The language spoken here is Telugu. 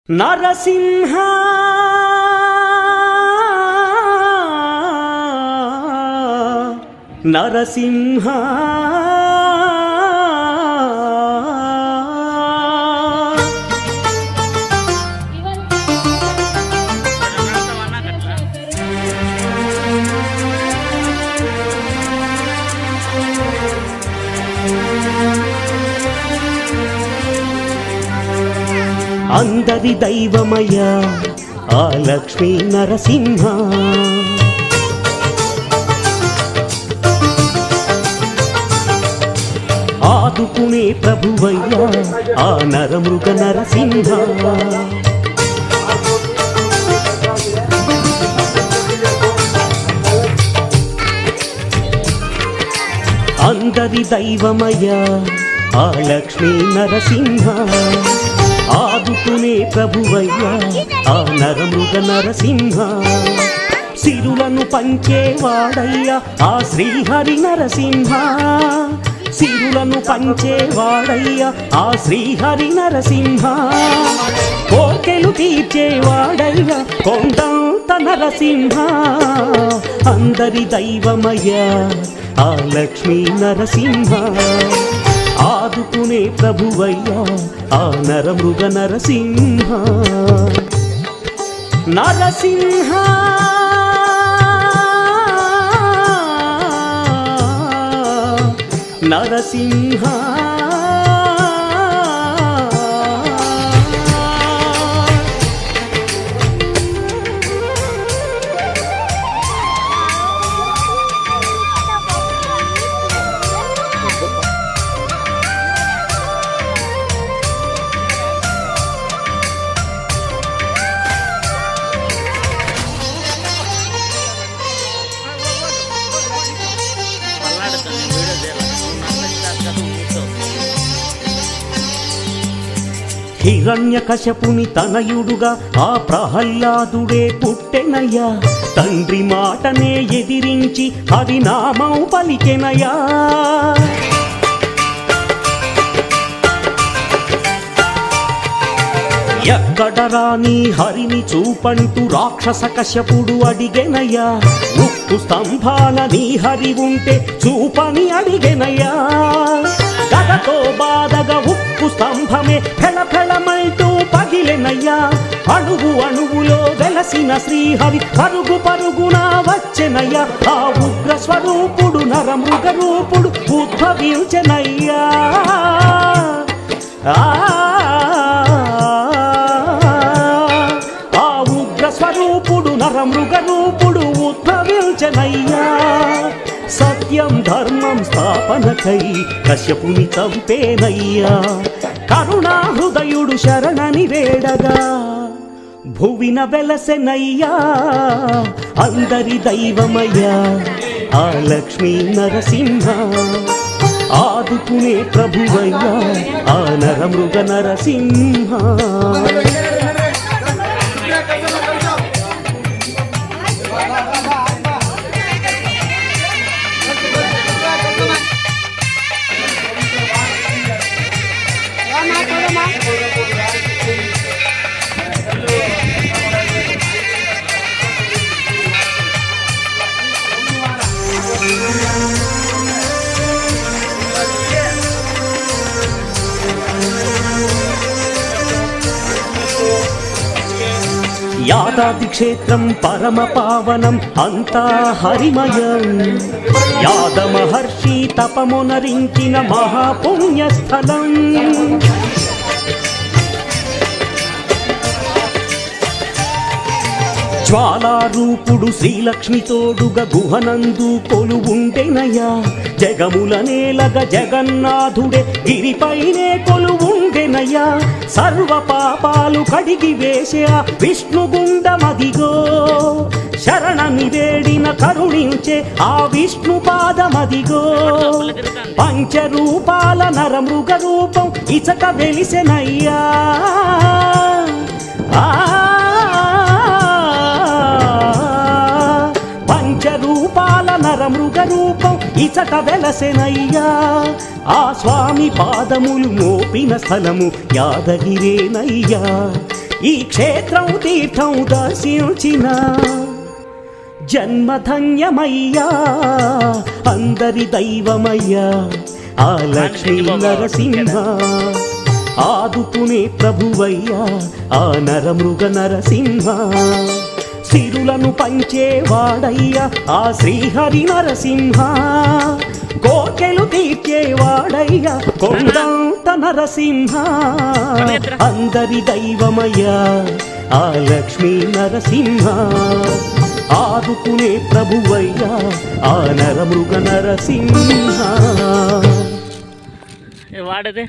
నరసింహ నరసింహ అందరి దైవమయ ఆ లక్ష్మీ నరసింహ ఆదుకునే ప్రభువయ్య ఆ నరమృగ నరసింహ అందరి దైవమయ ఆ లక్ష్మీ నరసింహ ఆదుకునే ప్రభువయ్య ఆ నరమృగ నరసింహ సిరులను పంచేవాడయ్య ఆ శ్రీహరి నరసింహ సిరులను పంచేవాడయ్య ఆ శ్రీహరి నరసింహ కోర్కెలు తీర్చేవాడయ్య కొండంత నరసింహ అందరి దైవమయ్య ఆ లక్ష్మీ నరసింహ ఆదుకునే ప్రభువయ్య ఆ నరమృగ నరసింహ నరసింహ నరసింహ హిరణ్యకశపుని తనయుడుగా ఆ ప్రహ్లాదుడే పుట్టెనయ్యా తండ్రి మాటనే ఎదిరించి హరినామం పలికెనయ్యా ఎక్కడ రాని హరిని చూపంటూ రాక్షస కశ్యపుడు అడిగెనయ్యా ఉక్కు స్తంభాల నీ హరి ఉంటే చూపని అడిగెనయ్యా గదతో బాధగా ఉక్కు స్తంభమే ఫెళఫెళమంటూ పగిలెనయ్యా అణువు అణువులో వెలసిన శ్రీహరి పరుగు పరుగున వచ్చెనయ్యా ఆ ఉగ్ర స్వరూపుడు నరమృగ రూపుడు ఉద్భవించెనయ్యా స్వరూపుడు నరమృగ రూపుడు ఉద్భవించెనయ్యా సత్యం ధర్మం స్థాపనకై కశ్యపుని చంపేనయ్యా కరుణా హృదయుడు శరణని వేడగా భువిన వెలసెనయ్యా అందరి దైవమయ్యా ఆ లక్ష్మీ నరసింహ ఆదుకునే ప్రభువయ్యా ఆ నరమృగ నరసింహ యాదాద్రి క్షేత్రం పరమ పావనం అంతా హరిమయం యాద మహర్షి తపమునరించిన మహాపుణ్యస్థలం జ్వాలారూపుడు శ్రీలక్ష్మి తోడుగా గుహనందు కొలువుండెనయ్యా జగముల నేలగ జగన్నాథుడే గిరిపైనే కొలువుండెనయ్యా సర్వ పాపాలు కడిగి వేసే ఆ విష్ణుగుండమదిగో శరణని వేడిన కరుణించే ఆ విష్ణు పాదమదిగో పంచరూపాల నరమృగ రూపం ఇచక వెలిసెనయ్యా పంచరూపాల నరమృగ రూపం ఇచట వెలసెనయ్యా ఆ స్వామి పాదములు మోపిన స్థలము యాదగిరేనయ్యా ఈ క్షేత్రం తీర్థం దర్శించిన జన్మధన్యమయ్యా అందరి దైవమయ్యా ఆ లక్ష్మీ నరసింహ ఆదుకునే ప్రభువయ్యా ఆ నరమృగ నరసింహ సిరులను పంచేవాడయ్యా ఆ శ్రీహరి నరసింహ కోకెలు తీర్చేవాడయ్యా కొండంత నరసింహ అందరి దైవమయ్యా ఆ లక్ష్మీ నరసింహ ఆదుకునే ప్రభువయ్యా ఆ నరమృగ నరసింహ వాడదే